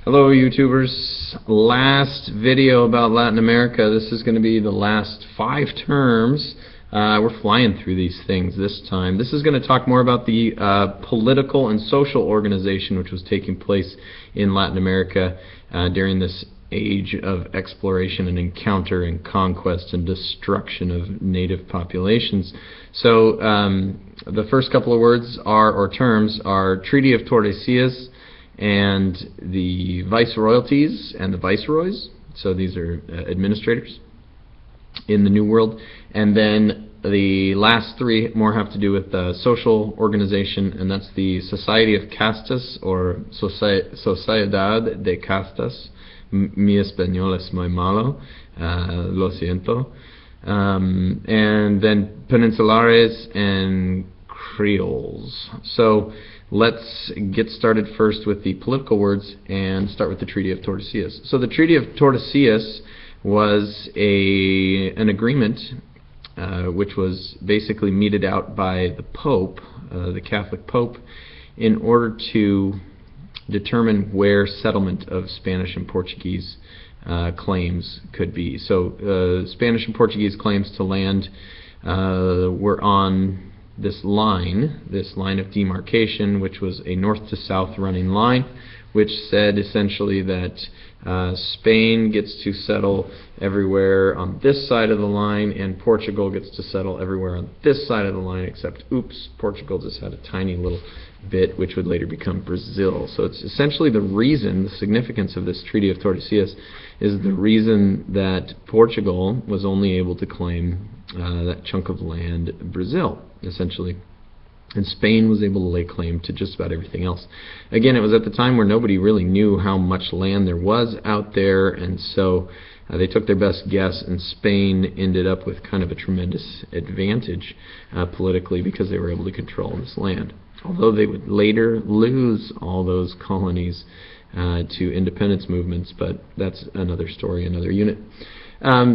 Hello YouTubers. Last video about Latin America. This is going to be the last 5 terms. We're flying through these things this time. This is going to talk more about the political and social organization which was taking place in Latin America during this age of exploration and encounter and conquest and destruction of native populations. So the first couple of words or terms are Treaty of Tordesillas and the Viceroyalties and the Viceroys. So these are administrators in the New World. And then the last 3 more have to do with the social organization, and that's the Society of Castas or Sociedad de Castas. Mi español es muy malo, lo siento. And then Peninsulares and Creoles. So let's get started first with the political words and start with the Treaty of Tordesillas. So the Treaty of Tordesillas was an agreement which was basically meted out by the Pope, the Catholic Pope, in order to determine where settlement of Spanish and Portuguese claims could be. So Spanish and Portuguese claims to land were on this line of demarcation, which was a north to south running line, which said essentially that Spain gets to settle everywhere on this side of the line and Portugal gets to settle everywhere on this side of the line, except, oops, Portugal just had a tiny little bit which would later become Brazil. So it's essentially the reason, the significance of this Treaty of Tordesillas is the reason that Portugal was only able to claim that chunk of land, Brazil, essentially. And Spain was able to lay claim to just about everything else. Again, it was at the time where nobody really knew how much land there was out there, and so they took their best guess, and Spain ended up with kind of a tremendous advantage politically because they were able to control this land. Although they would later lose all those colonies to independence movements, but that's another story, another unit.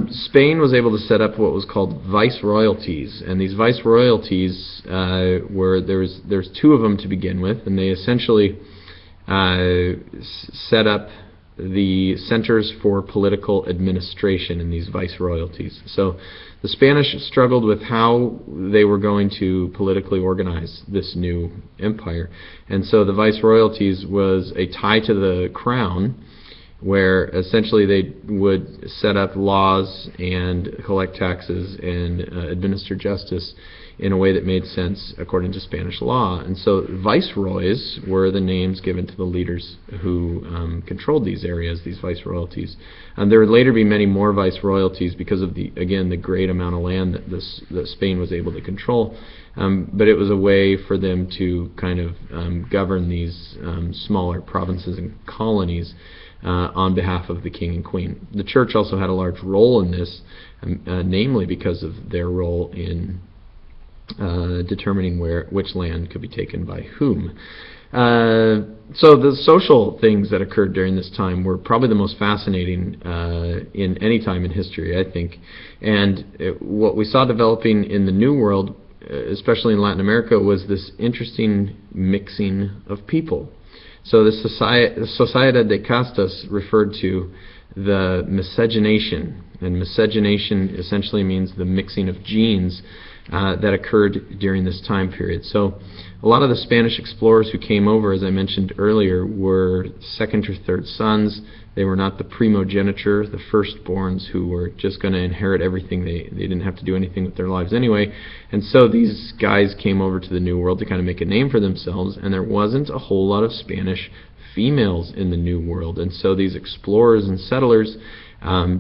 Spain was able to set up what was called Viceroyalties, and these Viceroyalties were there's 2 of them to begin with, and they essentially set up the centers for political administration in these Viceroyalties. So the Spanish struggled with how they were going to politically organize this new empire, and so the Viceroyalties was a tie to the crown, where essentially they would set up laws and collect taxes and administer justice in a way that made sense according to Spanish law. And so viceroys were the names given to the leaders who controlled these areas, these viceroyalties. And there would later be many more viceroyalties because of the great amount of land that Spain was able to control. But it was a way for them to kind of govern these smaller provinces and colonies on behalf of the king and queen. The church also had a large role in this, namely because of their role in determining which land could be taken by whom. So the social things that occurred during this time were probably the most fascinating in any time in history, I think. And what we saw developing in the New World, especially in Latin America, was this interesting mixing of people. So the Sociedad de Castas referred to the miscegenation, and miscegenation essentially means the mixing of genes that occurred during this time period. So a lot of the Spanish explorers who came over, as I mentioned earlier, were 2nd or 3rd sons. They were not the primogeniture, the firstborns who were just going to inherit everything. They didn't have to do anything with their lives anyway. And so these guys came over to the New World to kind of make a name for themselves, and there wasn't a whole lot of Spanish females in the New World. And so these explorers and settlers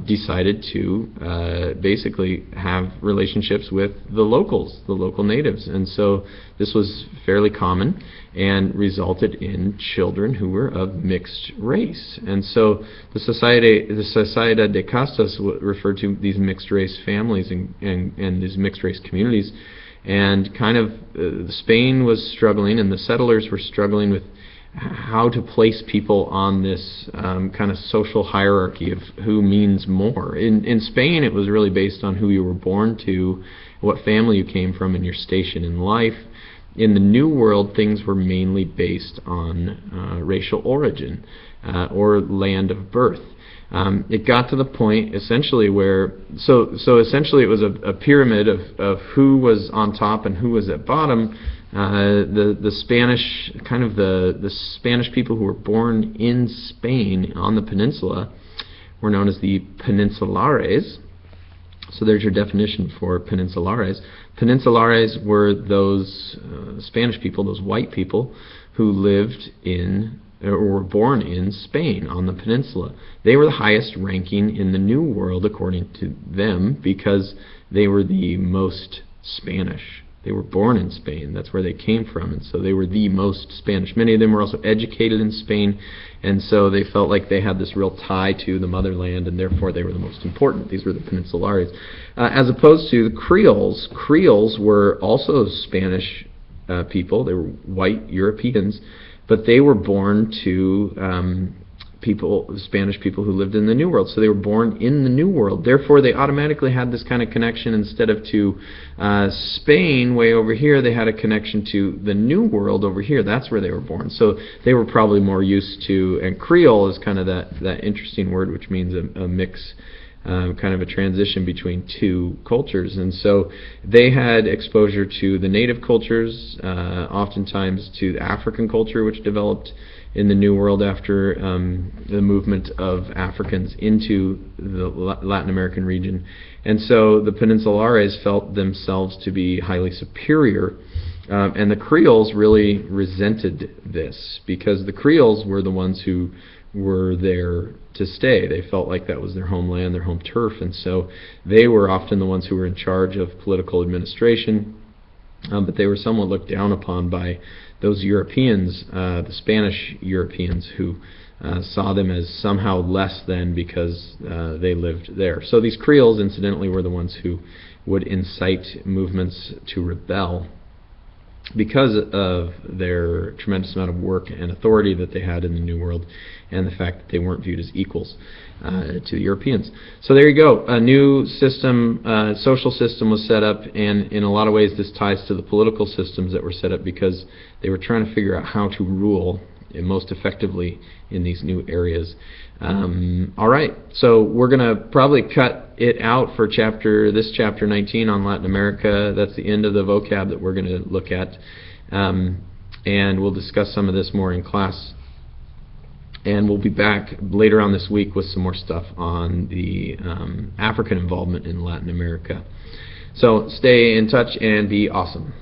decided to basically have relationships with the locals, the local natives. And so this was fairly common and resulted in children who were of mixed race. And so the Sociedad de Castas referred to these mixed race families and these mixed race communities. And kind of Spain was struggling, and the settlers were struggling with how to place people on this kind of social hierarchy of who means more. In Spain, it was really based on who you were born to, what family you came from, and your station in life. in the New World, things were mainly based on racial origin or land of birth. It got to the point essentially where, so essentially it was a pyramid of who was on top and who was at bottom. The Spanish, kind of the Spanish people who were born in Spain on the peninsula were known as the Peninsulares. So there's your definition for Peninsulares. Peninsulares were those Spanish people, those white people, who lived in or were born in Spain on the peninsula. They were the highest ranking in the New World according to them because they were the most Spanish. They were born in Spain. That's where they came from, and so they were the most Spanish. Many of them were also educated in Spain, and so they felt like they had this real tie to the motherland, and therefore they were the most important. These were the Peninsulares. As opposed to the Creoles. Creoles were also Spanish people. They were white Europeans, but they were born to Spanish people who lived in the New World. So they were born in the New World. Therefore, they automatically had this kind of connection. Instead of to Spain way over here, they had a connection to the New World over here. That's where they were born. So they were probably more used to, and Creole is kind of that interesting word which means a mix, kind of a transition between two cultures. And so they had exposure to the native cultures, oftentimes to the African culture which developed in the New World after the movement of Africans into the Latin American region. And so the Peninsulares felt themselves to be highly superior, and the Creoles really resented this because the Creoles were the ones who were there to stay. They felt like that was their homeland, their home turf, and so they were often the ones who were in charge of political administration, but they were somewhat looked down upon by those Europeans, the Spanish Europeans, who saw them as somehow less than because they lived there. So these Creoles, incidentally, were the ones who would incite movements to rebel because of their tremendous amount of work and authority that they had in the New World, and the fact that they weren't viewed as equals to the Europeans. So there you go. A new system, social system was set up, and in a lot of ways this ties to the political systems that were set up because they were trying to figure out how to rule most effectively in these new areas. All right, so we're going to probably cut it out for this chapter 19 on Latin America. That's the end of the vocab that we're going to look at, and we'll discuss some of this more in class. And we'll be back later on this week with some more stuff on the African involvement in Latin America. So stay in touch and be awesome.